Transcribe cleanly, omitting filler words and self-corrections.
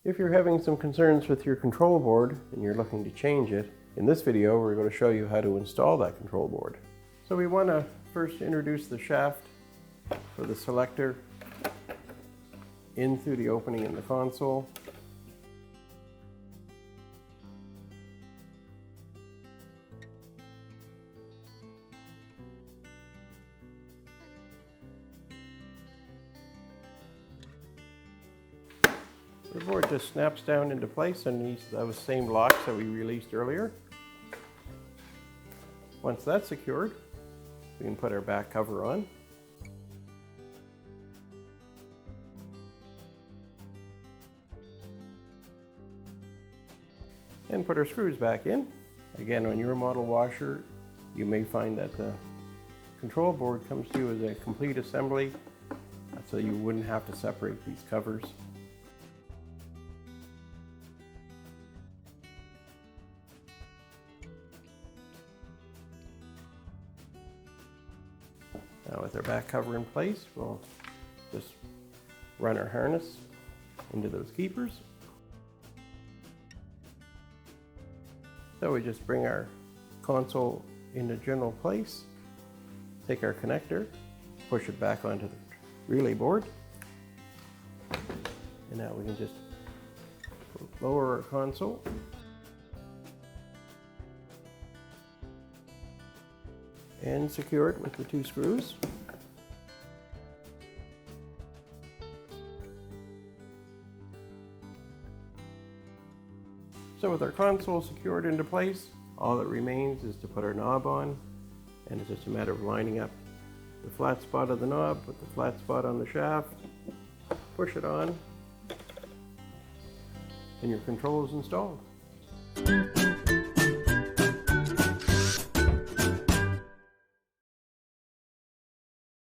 If you're having some concerns with your control board and you're looking to change it, in this video we're going to show you how to install that control board. So we want to first introduce the shaft for the selector in through the opening in the console. The board just snaps down into place underneath those same locks that we released earlier. Once that's secured, we can put our back cover on. And put our screws back in. Again, on your model washer, you may find that the control board comes to you as a complete assembly, so you wouldn't have to separate these covers. Now with our back cover in place, we'll just run our harness into those keepers. So we just bring our console into general place, take our connector, push it back onto the relay board, and now we can just lower our console. And secure it with the two screws. So with our console secured into place, all that remains is to put our knob on, and it's just a matter of lining up the flat spot of the knob with the flat spot on the shaft, push it on, and your control is installed.